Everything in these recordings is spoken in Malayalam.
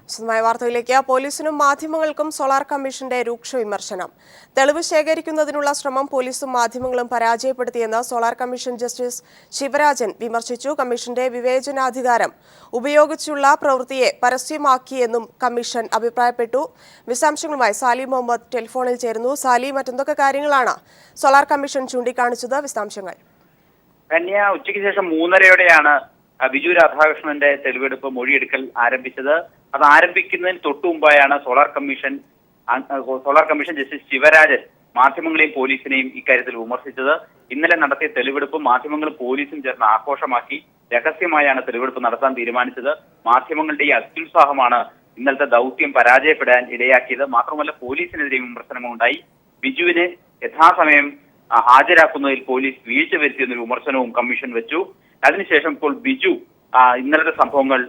വിശദമായ വാർത്തയിലേക്ക്. പോലീസിനും മാധ്യമങ്ങൾക്കും സോളാർ കമ്മീഷന്റെ രൂക്ഷ വിമർശനം. തെളിവ് ശേഖരിക്കുന്നതിനുള്ള ശ്രമം പോലീസും മാധ്യമങ്ങളും പരാജയപ്പെടുത്തിയെന്ന് സോളാർ കമ്മീഷൻ ജസ്റ്റിസ് ശിവരാജൻ വിമർശിച്ചു. കമ്മീഷന്റെ വിവേചനാധികാരം ഉപയോഗിച്ചുള്ള പ്രവൃത്തിയെ പരസ്യമാക്കിയെന്നും കമ്മീഷൻ അഭിപ്രായപ്പെട്ടു. വിശദാംശങ്ങളുമായി സാലി മുഹമ്മദ് ടെലിഫോണിൽ ചേരുന്നു. സാലി, മറ്റെന്തൊക്കെ കാര്യങ്ങളാണ് സോളാർ കമ്മീഷൻ ചൂണ്ടിക്കാണിച്ചത്? വിശദാംശങ്ങൾ. ഉച്ചയ്ക്ക് ശേഷം 3:30യോടെയാണ് ബിജു രാധാകൃഷ്ണന്റെ തെളിവെടുപ്പ് മൊഴിയെടുക്കൽ ആരംഭിച്ചത്. അത് ആരംഭിക്കുന്നതിന് തൊട്ടു മുമ്പായാണ് സോളാർ കമ്മീഷൻ ജസ്റ്റിസ് ശിവരാജൻ മാധ്യമങ്ങളെയും പോലീസിനെയും ഇക്കാര്യത്തിൽ വിമർശിച്ചത്. ഇന്നലെ നടത്തിയ തെളിവെടുപ്പ് മാധ്യമങ്ങളും പോലീസും ചേർന്ന് ആഘോഷമാക്കി രഹസ്യമായാണ് തെളിവെടുപ്പ് നടത്താൻ തീരുമാനിച്ചത്. മാധ്യമങ്ങളുടെ ഈ അത്യുത്സാഹമാണ് ഇന്നലത്തെ ദൗത്യം പരാജയപ്പെടാൻ ഇടയാക്കിയത്. മാത്രമല്ല, പോലീസിനെതിരെ വിമർശനമുണ്ടായി. ബിജുവിനെ യഥാസമയം ഹാജരാക്കുന്നതിൽ പോലീസ് വീഴ്ച വരുത്തിയെന്നൊരു വിമർശനവും കമ്മീഷൻ വെച്ചു. അതിനുശേഷം ഇപ്പോൾ ബിജു ഇന്നലത്തെ സംഭവങ്ങൾ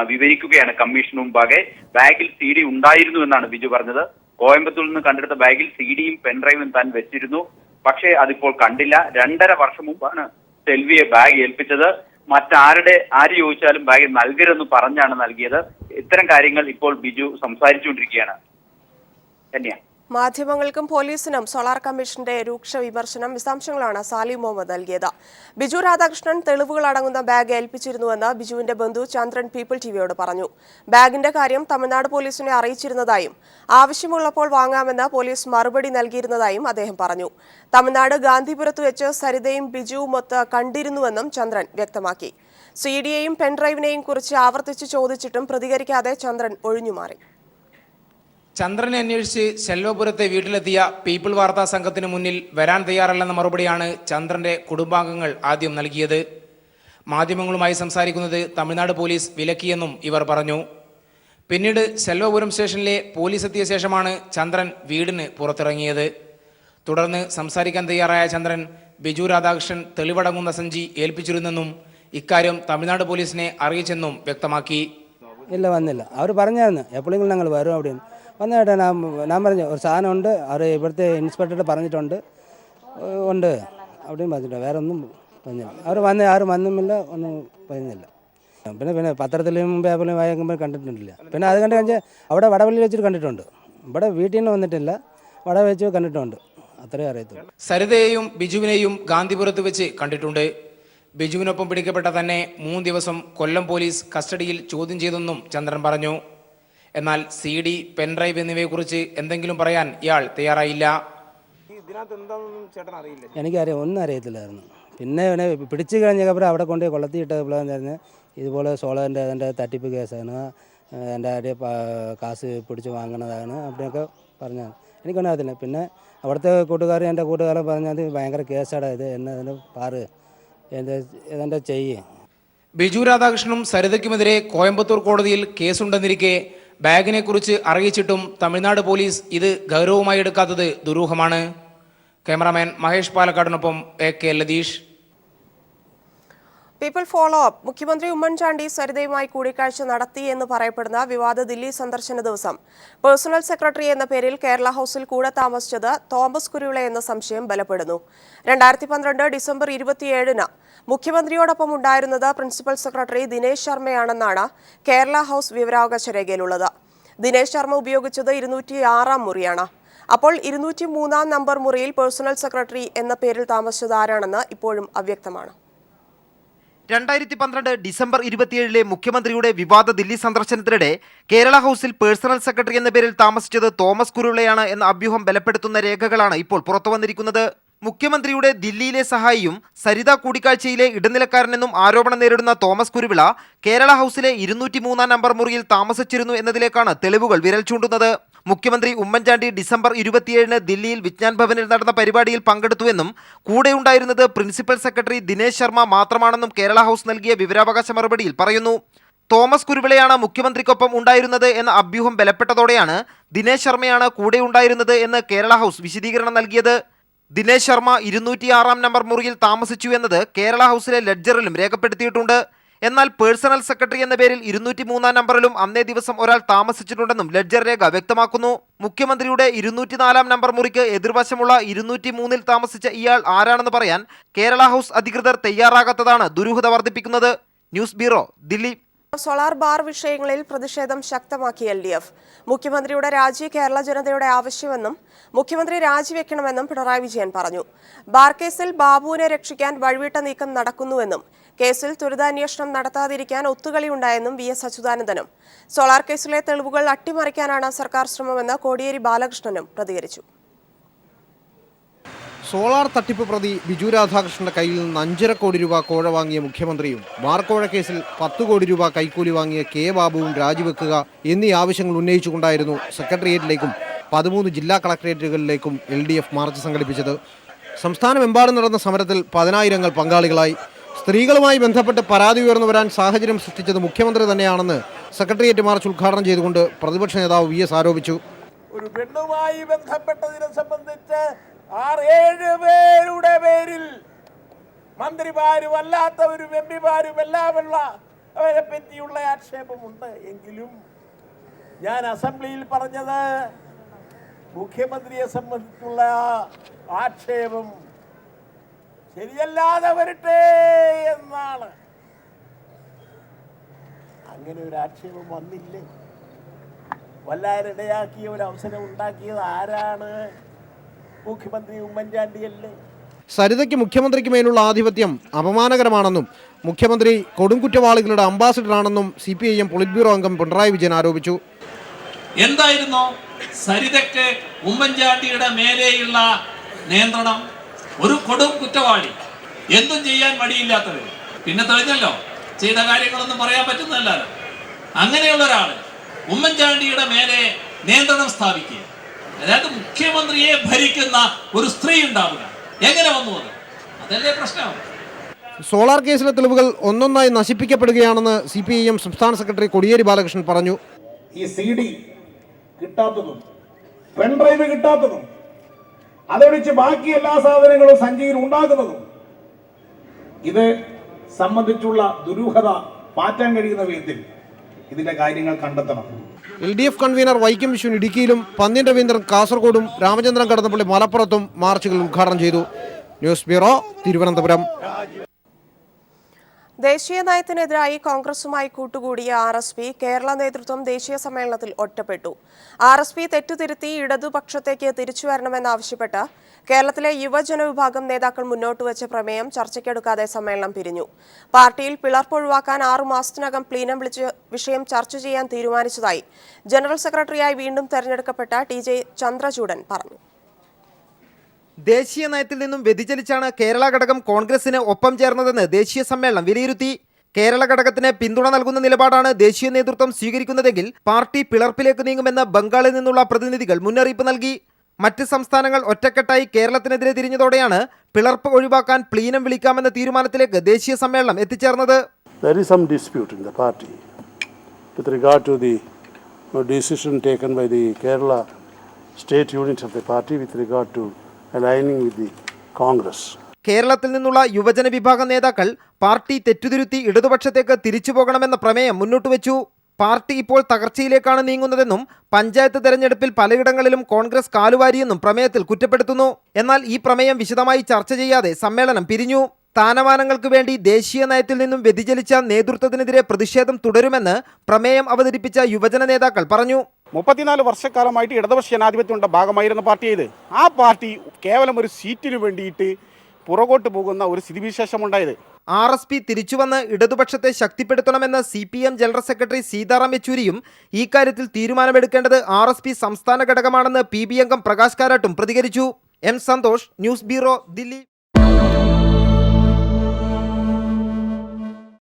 വിവരിക്കുകയാണ് കമ്മീഷന് മുമ്പാകെ. ബാഗിൽ CD ഉണ്ടായിരുന്നു എന്നാണ് ബിജു പറഞ്ഞത്. കോയമ്പത്തൂരിൽ നിന്ന് കണ്ടെടുത്ത ബാഗിൽ CDയും പെൻഡ്രൈവും താൻ വെച്ചിരുന്നു, പക്ഷേ അതിപ്പോൾ കണ്ടില്ല. 2.5 വർഷം മുമ്പാണ് സെൽവിയെ ബാഗ് ഏൽപ്പിച്ചത്. ആര് ചോദിച്ചാലും ബാഗ് നൽകരുതെന്ന് പറഞ്ഞാണ് നൽകിയത്. ഇത്തരം കാര്യങ്ങൾ ഇപ്പോൾ ബിജു സംസാരിച്ചുകൊണ്ടിരിക്കുകയാണ്. തന്നെയാണ് മാധ്യമങ്ങൾക്കും പോലീസിനും സോളാർ കമ്മീഷന്റെ രൂക്ഷ വിമർശനം. വിശദാംശങ്ങളാണ് സാലി മുഹമ്മദ് നൽകിയത്. ബിജു രാധാകൃഷ്ണൻ തെളിവുകൾ അടങ്ങുന്ന ബാഗ് ഏൽപ്പിച്ചിരുന്നുവെന്ന് ബിജുവിന്റെ ബന്ധു ചന്ദ്രൻ പീപ്പിൾ ടിവിയോട് പറഞ്ഞു. ബാഗിന്റെ കാര്യം തമിഴ്നാട് പോലീസിനെ അറിയിച്ചിരുന്നതായും ആവശ്യമുള്ളപ്പോൾ വാങ്ങാമെന്ന് പോലീസ് മറുപടി നൽകിയിരുന്നതായും അദ്ദേഹം പറഞ്ഞു. തമിഴ്നാട് ഗാന്ധിപുരത്ത് വെച്ച് സരിതയും ബിജുവുമൊത്ത് കണ്ടിരുന്നുവെന്നും ചന്ദ്രൻ വ്യക്തമാക്കി. CDയെയും പെൻഡ്രൈവിനെയും കുറിച്ച് ആവർത്തിച്ച് ചോദിച്ചിട്ടും പ്രതികരിക്കാതെ ചന്ദ്രൻ ഒഴിഞ്ഞുമാറി. ചന്ദ്രനെ അന്വേഷിച്ച് ശെൽവപുരത്തെ വീട്ടിലെത്തിയ പീപ്പിൾ വാർത്താ സംഘത്തിന് മുന്നിൽ വരാൻ തയ്യാറല്ലെന്ന മറുപടിയാണ് ചന്ദ്രന്റെ കുടുംബാംഗങ്ങൾ ആദ്യം നൽകിയത്. മാധ്യമങ്ങളുമായി സംസാരിക്കുന്നത് തമിഴ്നാട് പോലീസ് വിലക്കിയെന്നും ഇവർ പറഞ്ഞു. പിന്നീട് ശെൽവപുരം സ്റ്റേഷനിലെ പോലീസ് എത്തിയ ശേഷമാണ് ചന്ദ്രൻ വീടിന് പുറത്തിറങ്ങിയത്. തുടർന്ന് സംസാരിക്കാൻ തയ്യാറായ ചന്ദ്രൻ ബിജു രാധാകൃഷ്ണൻ തെളിവടങ്ങുന്ന സഞ്ചി ഏൽപ്പിച്ചിരുന്നെന്നും ഇക്കാര്യം തമിഴ്നാട് പോലീസിനെ അറിയിച്ചെന്നും വ്യക്തമാക്കി. ഇല്ല, വന്നില്ല. അവർ പറഞ്ഞായിരുന്നു എപ്പോഴെങ്കിലും ഞങ്ങൾ വരും. അവിടെ വന്നിട്ട് ഞാൻ പറഞ്ഞു ഒരു സാധനം ഉണ്ട്, അവർ ഇവിടുത്തെ ഇൻസ്പെക്ടർ പറഞ്ഞിട്ടുണ്ട് അവിടെയും പറഞ്ഞിട്ടുണ്ട്. വേറെ ഒന്നും പറഞ്ഞില്ല. ആരും വന്നുമില്ല, ഒന്നും പറഞ്ഞില്ല. പിന്നെ പത്രത്തിലും പേപ്പറിലും വായിക്കുമ്പോൾ കണ്ടിട്ടില്ല. പിന്നെ അത് കണ്ട് അവിടെ വടവള്ളിയിൽ വെച്ചിട്ട് കണ്ടിട്ടുണ്ട്. ഇവിടെ വീട്ടിൽ നിന്ന് വന്നിട്ടില്ല, വട വെച്ച് കണ്ടിട്ടുണ്ട്. അത്രേ അറിയത്തുള്ളൂ. സരിതയെയും ബിജുവിനെയും ഗാന്ധിപുരത്ത് വെച്ച് കണ്ടിട്ടുണ്ട്. ബിജുവിനൊപ്പം പിടിക്കപ്പെട്ട തന്നെ 3 ദിവസം കൊല്ലം പോലീസ് കസ്റ്റഡിയിൽ ചോദ്യം ചെയ്തെന്നും ചന്ദ്രൻ പറഞ്ഞു. എന്നാൽ CD, പെൻഡ്രൈവ് എന്നിവയെക്കുറിച്ച് എന്തെങ്കിലും പറയാൻ ഇയാൾ തയ്യാറായില്ല. എനിക്കറിയാം, ഒന്നും അറിയത്തില്ലായിരുന്നു. പിന്നെ ഇവനെ പിടിച്ചു കഴിഞ്ഞപ്പോൾ അവിടെ കൊണ്ട് കൊളത്തിയിട്ടായിരുന്നു. ഇതുപോലെ സോളറിൻ്റെ അതിൻ്റെ തട്ടിപ്പ് കേസാണ്, എൻ്റെ കാശ് പിടിച്ച് വാങ്ങണതാണ് അവിടെയൊക്കെ പറഞ്ഞത്. എനിക്കൊന്നും അറിയത്തില്ല. പിന്നെ അവിടുത്തെ എൻ്റെ കൂട്ടുകാരൻ പറഞ്ഞത് ഭയങ്കര കേസാണ് ഇത്, എന്നെ അതിൻ്റെ പാറ് എന്താ ചെയ്യേ. ബിജു രാധാകൃഷ്ണനും സരിതയ്ക്കുമെതിരെ കോയമ്പത്തൂർ കോടതിയിൽ കേസുണ്ടെന്നിരിക്കെ ബാഗിനെ കുറിച്ച് അറിയിച്ചിട്ടും തമിഴ്നാട് പോലീസ് ഇത് ഗൗരവമായി എടുക്കാത്തത് ദുരൂഹമാണ്. ക്യാമറാമാൻ മഹേഷ് പാലക്കാടിനൊപ്പം AK Latheesh. People follow up. മുഖ്യമന്ത്രി ഉമ്മൻചാണ്ടി സരിതയുമായി കൂടിക്കാഴ്ച നടത്തി എന്ന് പറയപ്പെടുന്ന വിവാദ ദില്ലി സന്ദർശന ദിവസം പേഴ്സണൽ സെക്രട്ടറി എന്ന പേരിൽ കേരള ഹൌസിൽ കൂടെ താമസിച്ചത് തോമസ് കുരുവിള എന്ന സംശയം ബലപ്പെടുന്നു. 2012 ഡിസംബർ 27-ന് മുഖ്യമന്ത്രിയോടൊപ്പം ഉണ്ടായിരുന്നത് പ്രിൻസിപ്പൽ സെക്രട്ടറി ദിനേശ് ശർമ്മയാണെന്നാണ് കേരള ഹൌസ് വിവരാവകാശ രേഖയിലുള്ളത്. ദിനേശ് ശർമ്മ ഉപയോഗിച്ചത് 206-ാം മുറിയാണ്. അപ്പോൾ 203-ാം നമ്പർ മുറിയിൽ പേഴ്സണൽ സെക്രട്ടറി എന്ന പേരിൽ താമസിച്ചത് ആരാണെന്ന് ഇപ്പോഴും അവ്യക്തമാണ്. 2012 ഡിസംബർ 27-ലെ മുഖ്യമന്ത്രിയുടെ വിവാദ ദില്ലി സന്ദർശനത്തിനിടെ കേരള ഹൌസിൽ പേഴ്സണൽ സെക്രട്ടറി എന്ന പേരിൽ താമസിച്ചത് തോമസ് കുരുവിളയാണ് എന്ന അഭ്യൂഹം ബലപ്പെടുത്തുന്ന രേഖകളാണ് ഇപ്പോൾ പുറത്തുവന്നിരിക്കുന്നത്. മുഖ്യമന്ത്രിയുടെ ദില്ലിയിലെ സഹായിയും സരിത കൂടിക്കാഴ്ചയിലെ ഇടനിലക്കാരനെന്നും ആരോപണം നേരിടുന്ന തോമസ് കുരുവിള കേരള ഹൌസിലെ 203-ാം നമ്പർ മുറിയിൽ താമസിച്ചിരുന്നു എന്നതിലേക്കാണ് തെളിവുകൾ വിരൽ ചൂണ്ടുന്നത്. മുഖ്യമന്ത്രി ഉമ്മൻചാണ്ടി ഡിസംബർ 27-ന് ദില്ലിയിൽ വിജ്ഞാൻ ഭവനിൽ നടന്ന പരിപാടിയിൽ പങ്കെടുത്തുവെന്നും കൂടെയുണ്ടായിരുന്നത് പ്രിൻസിപ്പൽ സെക്രട്ടറി ദിനേശ് ശർമ്മ മാത്രമാണെന്നും കേരള ഹൌസ് നൽകിയ വിവരാവകാശ മറുപടിയിൽ പറയുന്നു. തോമസ് കുരുവിളയാണ് മുഖ്യമന്ത്രിക്കൊപ്പം ഉണ്ടായിരുന്നത് എന്ന അഭ്യൂഹം ബലപ്പെട്ടതോടെയാണ് ദിനേശ് ശർമ്മയാണ് കൂടെയുണ്ടായിരുന്നത് എന്ന് കേരള ഹൌസ് വിശദീകരണം നൽകിയത്. ദിനേശ് ശർമ്മ 206-ാം നമ്പർ മുറിയിൽ താമസിച്ചു എന്നത് കേരള ഹൌസിലെ ലെഡ്ജറിലും രേഖപ്പെടുത്തിയിട്ടുണ്ട്. എന്നാൽ പേഴ്സണൽ സെക്രട്ടറി എന്ന പേരിൽ 203-ാം നമ്പറിലും അന്നേ ദിവസം ഒരാൾ താമസിച്ചിട്ടുണ്ടെന്നും ലെഡ്ജർ രേഖ വ്യക്തമാക്കുന്നു. മുഖ്യമന്ത്രിയുടെ 204-ാം നമ്പർ മുറിക്ക് എതിർവശമുള്ള 203-ൽ താമസിച്ച ഇയാൾ ആരാണെന്ന് പറയാൻ കേരള ഹൌസ് അധികൃതർ തയ്യാറാകാത്തതാണ് ദുരൂഹത വർദ്ധിപ്പിക്കുന്നത്. News bureau, Delhi. Solar bar വിഷയങ്ങളിൽ പ്രതിഷേധം ശക്തമാക്കി LDF. മുഖ്യമന്ത്രിയുടെ രാജി കേരള ജനതയുടെ ആവശ്യമെന്നും മുഖ്യമന്ത്രി രാജിവെക്കണമെന്നും പിണറായി വിജയൻ പറഞ്ഞു. ബാർ കേസിൽ ബാബുവിനെ രക്ഷിക്കാൻ വഴിവിട്ട നീക്കം നടക്കുന്നുവെന്നും കേസിൽ ത്വരിതാന്വേഷണം നടത്താതിരിക്കാൻ ഒത്തുകളിയുണ്ടായെന്നും VS അച്യുതാനന്ദനും സോളാർ കേസിലെ തെളിവുകൾ അട്ടിമറിക്കാനാണ് സർക്കാർ ശ്രമമെന്ന് കോടിയേരി ബാലകൃഷ്ണനും പ്രതികരിച്ചു. സോളാർ തട്ടിപ്പ് പ്രതി ബിജു രാധാകൃഷ്ണന്റെ കയ്യിൽ നിന്ന് 5.5 കോടി രൂപ കോഴ വാങ്ങിയ മുഖ്യമന്ത്രിയും ബാർക്കോഴ കേസിൽ 10 കോടി രൂപ കൈക്കൂലി വാങ്ങിയ കെ ബാബുവും രാജിവെക്കുക എന്നീ ആവശ്യങ്ങൾ ഉന്നയിച്ചുകൊണ്ടായിരുന്നു സെക്രട്ടേറിയറ്റിലേക്കും 13 ജില്ലാ കളക്ടറേറ്റുകളിലേക്കും LDF മാർച്ച് സംഘടിപ്പിച്ചത്. സംസ്ഥാനമെമ്പാടും നടന്ന സമരത്തിൽ 10,000 പങ്കാളികളായി. സ്ത്രീകളുമായി ബന്ധപ്പെട്ട് പരാതി ഉയർന്നു വരാൻ സാഹചര്യം സൃഷ്ടിച്ചത് മുഖ്യമന്ത്രി തന്നെയാണെന്ന് സെക്രട്ടേറിയറ്റ് മാർച്ച് ഉദ്ഘാടനം ചെയ്തുകൊണ്ട് പ്രതിപക്ഷ നേതാവ് VS ആരോപിച്ചു. ഒരു പെണ്ണുമായി ബന്ധപ്പെട്ടതിനെ സംബന്ധിച്ച് 6-7 പേരുടെ പേരിൽ മന്ത്രിമാരും അല്ലാത്തവരും MP-മാരും എല്ലാമുള്ള അവരെ പറ്റിയുള്ള ആക്ഷേപമുണ്ട്. എങ്കിലും ഞാൻ അസംബ്ലിയിൽ പറഞ്ഞത് മുഖ്യമന്ത്രിയെ സംബന്ധിച്ചുള്ള ആക്ഷേപം ശരിയല്ലാതെ വരട്ടെ എന്നാണ്. അങ്ങനെ ഒരു ആക്ഷേപം വന്നില്ലേ? വല്ലാരിടയാക്കിയ ഒരു അവസരം ഉണ്ടാക്കിയത് ആരാണ്? മുഖ്യമന്ത്രി ഉമ്മൻചാണ്ടിയല്ലേ? സരിതയ്ക്ക് മുഖ്യമന്ത്രിക്ക് മേലുള്ള ആധിപത്യം അപമാനകരമാണെന്നും മുഖ്യമന്ത്രി കൊടുംകുറ്റവാളികളുടെ അംബാസിഡറാണെന്നും CPIM പൊളിറ്റ് ബ്യൂറോ അംഗം പിണറായി വിജയൻ ആരോപിച്ചു. എന്തായിരുന്നു സരിതയ്ക്ക് ഉമ്മൻചാണ്ടിയുടെ മേലെയുള്ള നിയന്ത്രണം? ഒരു കൊടും കുറ്റവാളി, എന്തും ചെയ്യാൻ മടിയില്ലാത്തവർ. പിന്നെ തെളിഞ്ഞല്ലോ, ചെയ്ത കാര്യങ്ങളൊന്നും പറയാൻ പറ്റുന്നതല്ലോ. അങ്ങനെയുള്ള ഒരാള് ഉമ്മൻചാണ്ടിയുടെ മേലെ നിയന്ത്രണം സ്ഥാപിക്കുക, അതായത് മുഖ്യമന്ത്രിയെ ഭരിക്കുന്ന ഒരു സ്ത്രീ ഉണ്ടാവുക, എങ്ങനെ വന്നു അത്? അതല്ലേ പ്രശ്നം. സോളാർ കേസിലെ തെളിവുകൾ ഒന്നൊന്നായി നശിപ്പിക്കപ്പെടുകയാണെന്ന് CPIM സംസ്ഥാന സെക്രട്ടറി കോടിയേരി ബാലകൃഷ്ണൻ പറഞ്ഞു. ഈ CD കിട്ടാത്തതും പെൺഡ്രൈവ് കിട്ടാത്തതും അതൊഴിച്ച് ബാക്കി എല്ലാ സാധനങ്ങളും സഞ്ചിയിൽ ഉണ്ടാകുന്നതും ഇത് സംബന്ധിച്ചുള്ള ദുരൂഹത മാറ്റാൻ കഴിയുന്ന വിധത്തിൽ ഇതിന്റെ കാര്യങ്ങൾ കണ്ടെത്തണം. LDF കൺവീനർ വൈക്കം വിശ്വൻ ഇടുക്കിയിലും പന്ന്യൻ രവീന്ദ്രൻ കാസർഗോഡും രാമചന്ദ്രൻ കടന്നപ്പള്ളി മലപ്പുറത്തും മാർച്ചുകൾ ഉദ്ഘാടനം ചെയ്തു. News bureau, Thiruvananthapuram. ദേശീയ നയത്തിനെതിരായി കോൺഗ്രസുമായി കൂട്ടുകൂടിയ RSP കേരള നേതൃത്വം ദേശീയ സമ്മേളനത്തിൽ ഒറ്റപ്പെട്ടു. RSP തെറ്റുതിരുത്തി ഇടതുപക്ഷത്തേക്ക് തിരിച്ചുവരണമെന്നാവശ്യപ്പെട്ട് കേരളത്തിലെ യുവജന വിഭാഗം നേതാക്കൾ മുന്നോട്ടുവച്ച പ്രമേയം ചർച്ചയ്ക്കെടുക്കാതെ സമ്മേളനം പിരിഞ്ഞു. പാർട്ടിയിൽ പിളർപ്പ് ഒഴിവാക്കാൻ 6 മാസത്തിനകം പ്ലീനം വിളിച്ച് വിഷയം ചർച്ച ചെയ്യാൻ തീരുമാനിച്ചതായി ജനറൽ സെക്രട്ടറിയായി വീണ്ടും തെരഞ്ഞെടുക്കപ്പെട്ട TJ ചന്ദ്രചൂഡൻ പറഞ്ഞു. ദേശീയ നയത്തിൽ നിന്നും വ്യതിചലിച്ചാണ് കേരള ഘടകം കോൺഗ്രസിന് ഒപ്പം ചേർന്നതെന്ന് ദേശീയ സമ്മേളനം വിലയിരുത്തി. കേരള ഘടകത്തിന് പിന്തുണ നൽകുന്ന നിലപാടാണ് ദേശീയ നേതൃത്വം സ്വീകരിക്കുന്നതെങ്കിൽ പാർട്ടി പിളർപ്പിലേക്ക് നീങ്ങുമെന്ന് ബംഗാളിൽ നിന്നുള്ള പ്രതിനിധികൾ മുന്നറിയിപ്പ് നൽകി. മറ്റ് സംസ്ഥാനങ്ങൾ ഒറ്റക്കെട്ടായി കേരളത്തിനെതിരെ തിരിഞ്ഞതോടെയാണ് പിളർപ്പ് ഒഴിവാക്കാൻ പ്ലീനം വിളിക്കാമെന്ന തീരുമാനത്തിലേക്ക് ദേശീയ സമ്മേളനം എത്തിച്ചേർന്നത്. There is some dispute in the party with regard to the decision taken by the Kerala state unit of the party with regard to aligning with the Congress. കേരളത്തിൽ നിന്നുള്ള യുവജന വിഭാഗം നേതാക്കൾ പാർട്ടി തെറ്റുതിരുത്തി ഇടതുപക്ഷത്തേക്ക് തിരിച്ചു പോകണമെന്ന പ്രമേയം മുന്നോട്ട് വെച്ചു. പാർട്ടി ഇപ്പോൾ തകർച്ചയിലേക്കാണ് നീങ്ങുന്നതെന്നും പഞ്ചായത്ത് തെരഞ്ഞെടുപ്പിൽ പലയിടങ്ങളിലും കോൺഗ്രസ് കാലുവാരിയെന്നും പ്രമേയത്തിൽ കുറ്റപ്പെടുത്തുന്നു. എന്നാൽ ഈ പ്രമേയം വിശദമായി ചർച്ച ചെയ്യാതെ സമ്മേളനം പിരിഞ്ഞു. സ്ഥാനമാനങ്ങൾക്ക് വേണ്ടി ദേശീയ നയത്തിൽ നിന്നും വ്യതിചലിച്ച നേതൃത്വത്തിനെതിരെ പ്രതിഷേധം തുടരുമെന്ന് പ്രമേയം അവതരിപ്പിച്ച യുവജന നേതാക്കൾ പറഞ്ഞു. 34 വർഷക്കാലമായിട്ട് ഇടതുപക്ഷ ജനാധിപത്യങ്ങളുടെ ഭാഗമായിരുന്ന പാർട്ടി ഇത്. ആ പാർട്ടി കേവലം ഒരു സീറ്റിന് വേണ്ടിയിട്ട് പുറകോട്ട് പോകുന്ന ഒരു സ്ഥിതിവിശേഷമുണ്ടായത്. RSP തിരിച്ചുവന്ന് ഇടതുപക്ഷത്തെ ശക്തിപ്പെടുത്തണമെന്ന് CPM ജനറൽ സെക്രട്ടറി സീതാറാം യെച്ചൂരിയും ഈ കാര്യത്തിൽ തീരുമാനമെടുക്കേണ്ടത് RSP സംസ്ഥാന ഘടകമാണെന്ന് PB അംഗം പ്രകാശ് കാരാട്ടും പ്രതികരിച്ചു. M. Santhosh, news bureau, Delhi.